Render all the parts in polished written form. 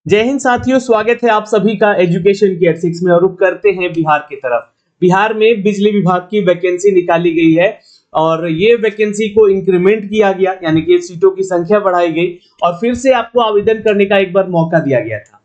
जय हिंद साथियों, स्वागत है आप सभी का एजुकेशन केयर 6 में। और रुक करते हैं बिहार की तरफ। बिहार में बिजली विभाग की वैकेंसी निकाली गई है और ये वैकेंसी को इंक्रीमेंट किया गया, यानी कि सीटों की संख्या बढ़ाई गई और फिर से आपको आवेदन करने का एक बार मौका दिया गया था।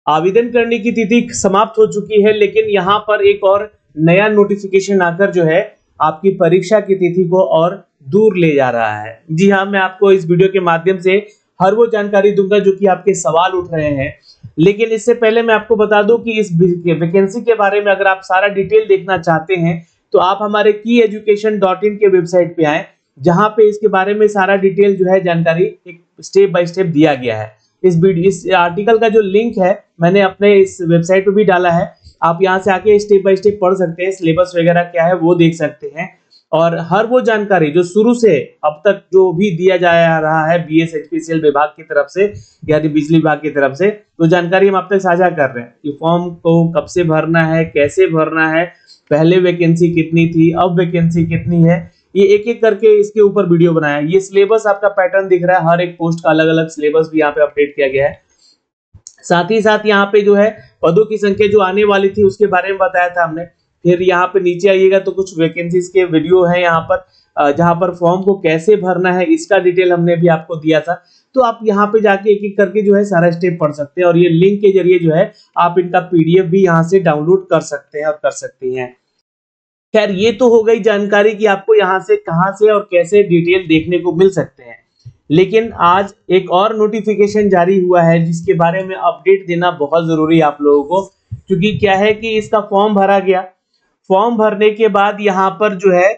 आवेदन करने की तिथि समाप्त हो चुकी है, लेकिन यहाँ पर एक और नया नोटिफिकेशन आकर जो है आपकी परीक्षा की तिथि को और दूर ले जा रहा है। जी हाँ, मैं आपको इस वीडियो के माध्यम से हर वो जानकारी दूंगा जो कि आपके सवाल उठ रहे हैं। लेकिन इससे पहले मैं आपको बता दूं कि इस वैकेंसी के बारे में अगर आप सारा डिटेल देखना चाहते हैं तो आप हमारे kyeducation.in के वेबसाइट पे आएं, जहां पे इसके बारे में सारा डिटेल जो है जानकारी एक स्टेप बाय स्टेप दिया गया है। इस आर्टिकल का जो लिंक है मैंने अपने इस वेबसाइट पे भी डाला है। आप यहां से आके स्टेप बाय स्टेप पढ़ सकते हैं, सिलेबस वगैरह क्या है वो देख सकते हैं और हर वो जानकारी जो शुरू से अब तक जो भी दिया जा रहा है BSHPCL विभाग की तरफ से, यानी बिजली विभाग की तरफ से, तो जानकारी हम आप तक साझा कर रहे हैं कि फॉर्म को कब से भरना है, कैसे भरना है, पहले वैकेंसी कितनी थी, अब वैकेंसी कितनी है, ये एक एक करके इसके ऊपर वीडियो बनाया। ये सिलेबस आपका पैटर्न दिख रहा है, हर एक पोस्ट का अलग अलग सिलेबस भी यहाँ पे अपडेट किया गया है। साथ ही साथ यहाँ पे जो है पदों की संख्या जो आने वाली थी उसके बारे में बताया था हमने। फिर यहाँ पे नीचे आइएगा तो कुछ वैकेंसीज के वीडियो है यहाँ पर, जहाँ पर फॉर्म को कैसे भरना है इसका डिटेल हमने भी आपको दिया था। तो आप यहाँ पे जाके एक एक करके जो है सारा स्टेप पढ़ सकते हैं और ये लिंक के जरिए जो है आप इनका PDF भी यहाँ से डाउनलोड कर सकते हैं और कर सकती हैं। खैर, ये तो हो गई जानकारी कि आपको यहाँ से कहाँ से और कैसे डिटेल देखने को मिल सकते हैं। लेकिन आज एक और नोटिफिकेशन जारी हुआ है जिसके बारे में अपडेट देना बहुत जरूरी है आप लोगों को, क्योंकि क्या है कि इसका फॉर्म भरा गया। फॉर्म भरने के बाद यहाँ पर जो है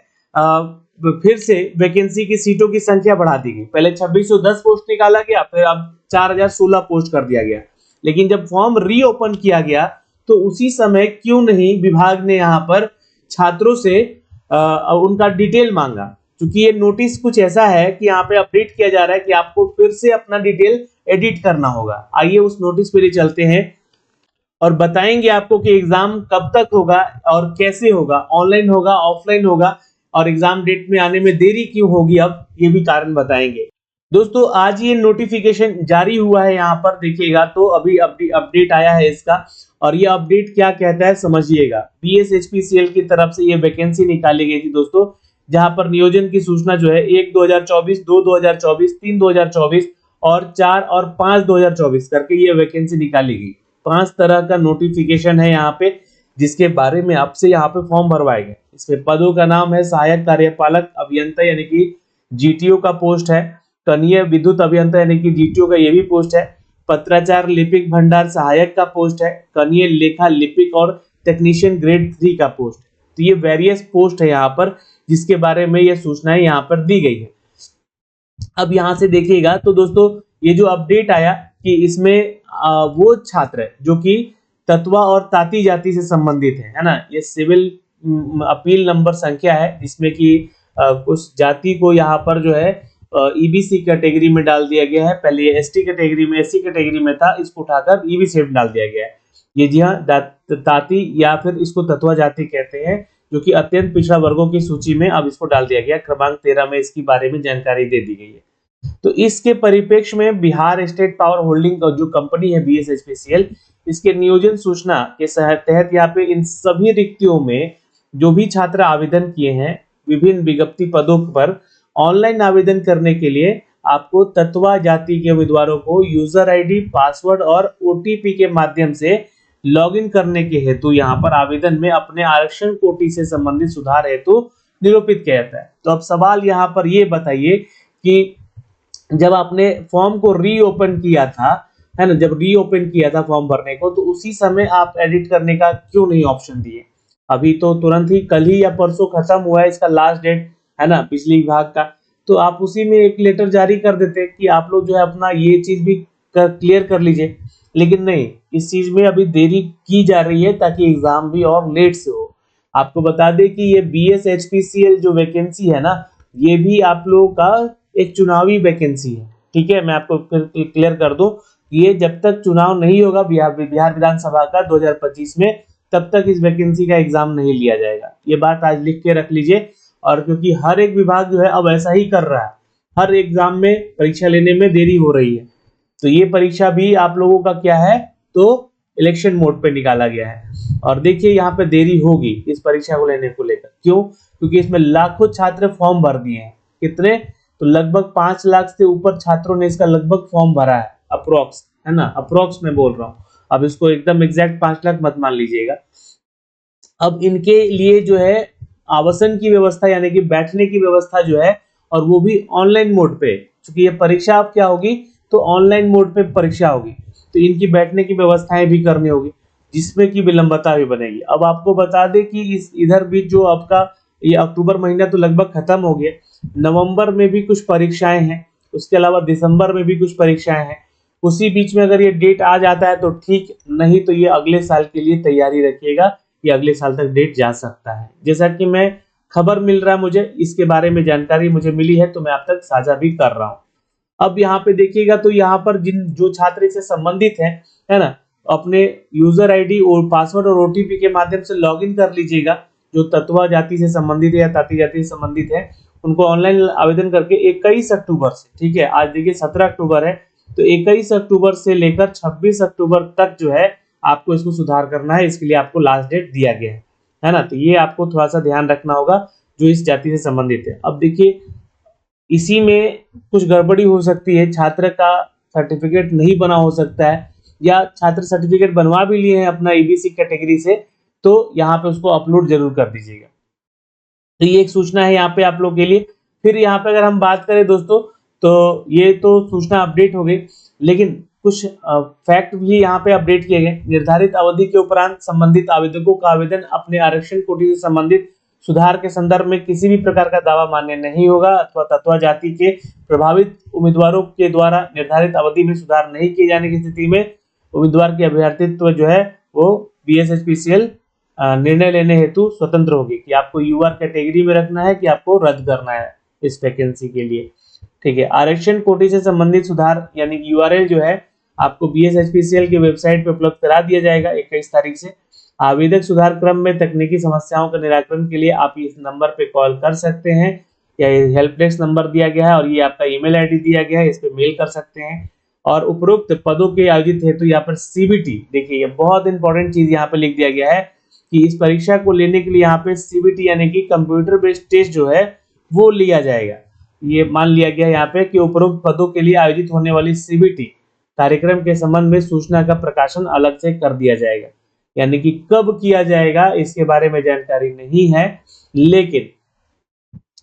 फिर से वैकेंसी की सीटों की संख्या बढ़ा दी गई। पहले 2610 पोस्ट निकाला गया, फिर अब 4016 पोस्ट कर दिया गया। लेकिन जब फॉर्म रीओपन किया गया तो उसी समय क्यों नहीं विभाग ने यहाँ पर छात्रों से उनका डिटेल मांगा, क्योंकि ये नोटिस कुछ ऐसा है कि यहाँ पे अपडेट किया जा रहा है कि आपको फिर से अपना डिटेल एडिट करना होगा। आइए उस नोटिस पे चलते हैं और बताएंगे आपको कि एग्जाम कब तक होगा और कैसे होगा, ऑनलाइन होगा, ऑफलाइन होगा, और एग्जाम डेट में आने में देरी क्यों होगी, अब ये भी कारण बताएंगे। दोस्तों, आज ये नोटिफिकेशन जारी हुआ है, यहाँ पर देखिएगा तो अभी अपडेट आया है इसका। और ये अपडेट क्या कहता है समझिएगा। BSHPCL की तरफ से ये वैकेंसी निकाली गई थी दोस्तों, जहां पर नियोजन की सूचना जो है 1 2024, 2 2024, 3 2024 और 4 और 5 2024 करके ये वैकेंसी निकाली गई। 5 तरह का नोटिफिकेशन है यहाँ पे, जिसके बारे में आपसे यहाँ पे फॉर्म भरवाए गए। इसमें पदों का नाम है सहायक कार्यपालक अभियंता यानी कि GTO का पोस्ट है, कनीय विद्युत अभियंता यानी कि GTO का ये भी पोस्ट है, पत्राचार लिपिक भंडार सहायक का पोस्ट है, कनीय लेखा लिपिक और टेक्नीशियन ग्रेड 3 का पोस्ट। तो ये वेरियस पोस्ट है यहाँ पर, जिसके बारे में ये सूचनाएं यहाँ पर दी गई है। अब यहाँ से देखिएगा तो दोस्तों, ये जो अपडेट आया कि इसमें वो छात्र जो कि तत्वा और ताती जाति से संबंधित है ना, ये सिविल अपील नंबर संख्या है, जिसमें कि उस जाति को यहाँ पर जो है EBC कैटेगरी में डाल दिया गया है। पहले ये ST कैटेगरी में, SC कैटेगरी में था, इसको उठाकर EBC में डाल दिया गया है। ये जी हाँ, ताती या फिर इसको तत्वा जाति कहते हैं, जो कि अत्यंत पिछड़ा वर्गों की सूची में अब इसको डाल दिया गया। क्रमांक 13 में इसके बारे में जानकारी दे दी गई है। तो इसके परिप्रेक्ष्य में बिहार स्टेट पावर होल्डिंग जो कंपनी है BSHPCL, इसके नियोजन सूचना के तहत यहाँ पे इन सभी रिक्तियों में जो भी छात्र आवेदन किए हैं विभिन्न विज्ञप्ति पदों पर, ऑनलाइन आवेदन करने के लिए आपको तत्वा जाति के उम्मीदवारों को यूजर ID, पासवर्ड और OTP के माध्यम से लॉगिन करने के हेतु यहाँ पर आवेदन में अपने आरक्षण कोटि से संबंधित सुधार हेतु निरूपित किया जाता है। तो अब सवाल यहाँ पर ये बताइए कि जब आपने फॉर्म को रीओपन किया था, है ना, जब रीओपन किया था फॉर्म भरने को, तो उसी समय आप एडिट करने का क्यों नहीं ऑप्शन दिए? अभी तो तुरंत ही कल ही या परसों खत्म हुआ है इसका लास्ट डेट, है ना, बिजली विभाग का। तो आप उसी में एक लेटर जारी कर देते कि आप लोग जो है अपना ये चीज भी क्लियर कर लीजिए। लेकिन नहीं, इस चीज में अभी देरी की जा रही है ताकि एग्जाम भी और लेट से हो। आपको बता दें कि ये BSHPCL जो वैकेंसी है ना, ये भी आप लोगों का एक चुनावी वैकेंसी है। ठीक है, मैं आपको क्लियर कर दूं, ये जब तक चुनाव नहीं होगा बिहार विधानसभा का 2025 में, तब तक इस वैकेंसी का एग्जाम नहीं लिया जाएगा। ये बात आज लिख के रख लीजिए। और क्योंकि हर एक विभाग जो है अब ऐसा ही कर रहा है, हर एग्जाम में परीक्षा लेने में देरी हो रही है, तो ये परीक्षा भी आप लोगों का क्या है, तो इलेक्शन मोड पे निकाला गया है। और देखिए यहाँ पे देरी होगी इस परीक्षा को लेने को लेकर, क्यों? क्योंकि इसमें लाखों छात्र फॉर्म भर दिए हैं। कितने? तो लगभग 5 लाख से ऊपर छात्रों ने इसका लगभग फॉर्म भरा है, अप्रोक्स, है ना, अप्रोक्स में बोल रहा हूँ। अब इसको एकदम एग्जैक्ट 5 लाख मत मान लीजिएगा। अब इनके लिए जो है आवासन की व्यवस्था यानी कि बैठने की व्यवस्था जो है, और वो भी ऑनलाइन मोड पे, क्योंकि ये परीक्षा अब क्या होगी, तो ऑनलाइन मोड पे परीक्षा होगी, तो इनकी बैठने की व्यवस्थाएं भी करनी होगी, जिसमें की विलंबता भी बनेगी। अब आपको बता दें कि इस इधर भी जो आपका ये अक्टूबर महीना तो लगभग खत्म हो गया, नवंबर में भी कुछ परीक्षाएं हैं, उसके अलावा दिसंबर में भी कुछ परीक्षाएं हैं। उसी बीच में अगर ये डेट आ जाता है तो ठीक, नहीं तो ये अगले साल के लिए तैयारी रखिएगा, ये अगले साल तक डेट जा सकता है। जैसा कि मैं खबर मिल रहा है, मुझे इसके बारे में जानकारी मुझे मिली है, तो मैं आप तक साझा भी कर रहा हूँ। अब यहाँ पे देखिएगा तो यहाँ पर जो छात्र इससे संबंधित है ना, अपने यूजर आईडी और पासवर्ड और ओटीपी के माध्यम से लॉगिन कर लीजिएगा। जो तत्वा जाति से संबंधित है या ताती जाति से संबंधित है, उनको ऑनलाइन आवेदन करके 21 अक्टूबर से, ठीक है, आज देखिए 17 अक्टूबर है, तो 21 अक्टूबर से लेकर 26 अक्टूबर तक जो है आपको इसको सुधार करना है। इसके लिए आपको लास्ट डेट दिया गया है ना, तो ये आपको थोड़ा सा ध्यान रखना होगा जो इस जाति से संबंधित है। अब देखिए इसी में कुछ गड़बड़ी हो सकती है, छात्र का सर्टिफिकेट नहीं बना हो सकता है, या छात्र सर्टिफिकेट बनवा भी लिए हैं अपना ईबीसी कैटेगरी से, तो यहाँ पे उसको अपलोड जरूर कर दीजिएगा। तो ये एक सूचना है यहाँ पे आप लोग के लिए। फिर यहाँ पे अगर हम बात करें दोस्तों, तो ये तो सूचना अपडेट हो गई, लेकिन कुछ फैक्ट भी यहाँ पे अपडेट किए गए। निर्धारित अवधि के उपरांत संबंधित आवेदकों का आवेदन अपने आरक्षण कोटि से संबंधित सुधार के संदर्भ में किसी भी प्रकार का दावा मान्य नहीं होगा, अथवा तत्वा जाति के प्रभावित उम्मीदवारों के द्वारा निर्धारित अवधि में सुधार नहीं किए जाने की स्थिति में उम्मीदवार की अभ्यर्थित्व जो है वो बीएसएचपीसीएल निर्णय लेने हेतु स्वतंत्र होगी कि आपको यूआर कैटेगरी में रखना है कि आपको रद्द करना है इस वैकेंसी के लिए। ठीक है, आरक्षण कोटि से संबंधित सुधार यानी यूआरएल जो है आपको बीएसएचपीसीएल की वेबसाइट पे उपलब्ध करा दिया जाएगा 21 तारीख से। आवेदक सुधार क्रम में तकनीकी समस्याओं का निराकरण के लिए आप इस नंबर पे कॉल कर सकते हैं, या हेल्प डेस्क नंबर दिया गया है और ये आपका ईमेल आईडी दिया गया है, इस पे मेल कर सकते हैं। और उपरोक्त पदों के आयोजित हेतु यहाँ पर सीबीटी, देखिए ये बहुत इंपॉर्टेंट चीज यहाँ पे लिख दिया गया है कि इस परीक्षा को लेने के लिए यहाँ पे सीबीटी यानी कि कंप्यूटर बेस्ड टेस्ट जो है वो लिया जाएगा। ये मान लिया गया है यहाँ पे कि उपरोक्त पदों के लिए आयोजित होने वाली सीबीटी कार्यक्रम के संबंध में सूचना का प्रकाशन अलग से कर दिया जाएगा, यानी कि कब किया जाएगा इसके बारे में जानकारी नहीं है, लेकिन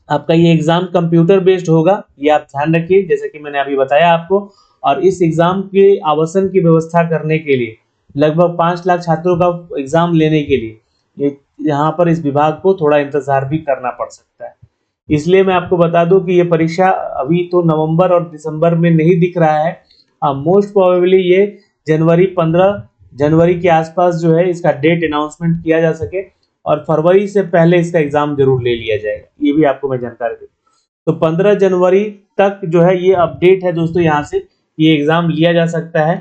आपका ये एग्जाम कंप्यूटर बेस्ड होगा, ये आप ध्यान रखिए जैसे कि मैंने अभी बताया आपको। और इस एग्जाम के आवासन की व्यवस्था करने के लिए लगभग 5 लाख छात्रों का एग्जाम लेने के लिए ये यहाँ पर इस विभाग को थोड़ा इंतजार भी करना पड़ सकता है। इसलिए मैं आपको बता दूं कि ये परीक्षा अभी तो नवंबर और दिसंबर में नहीं दिख रहा है, मोस्ट प्रोबेबली ये 15 जनवरी के आसपास जो है इसका डेट अनाउंसमेंट किया जा सके, और फरवरी से पहले इसका एग्जाम जरूर ले लिया जाएगा, ये भी आपको मैं जानकारी दूं। तो 15 जनवरी तक जो है ये अपडेट है दोस्तों, यहाँ से ये एग्जाम लिया जा सकता है।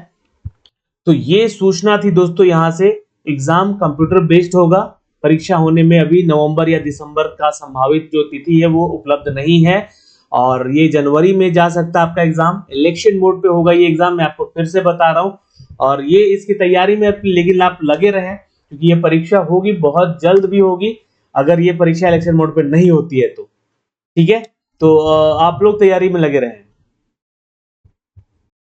तो ये सूचना थी दोस्तों, यहाँ से एग्जाम कंप्यूटर बेस्ड होगा, परीक्षा होने में अभी नवंबर या दिसंबर का संभावित जो तिथि है वो उपलब्ध नहीं है, और ये जनवरी में जा सकता है आपका एग्जाम। इलेक्शन मोड पे होगा ये एग्जाम, मैं आपको फिर से बता रहा हूँ, और ये इसकी तैयारी में लेकिन आप लगे रहें क्योंकि ये परीक्षा होगी, बहुत जल्द भी होगी अगर ये परीक्षा इलेक्शन मोड पे नहीं होती है तो। ठीक है, तो आप लोग तैयारी में लगे रहें।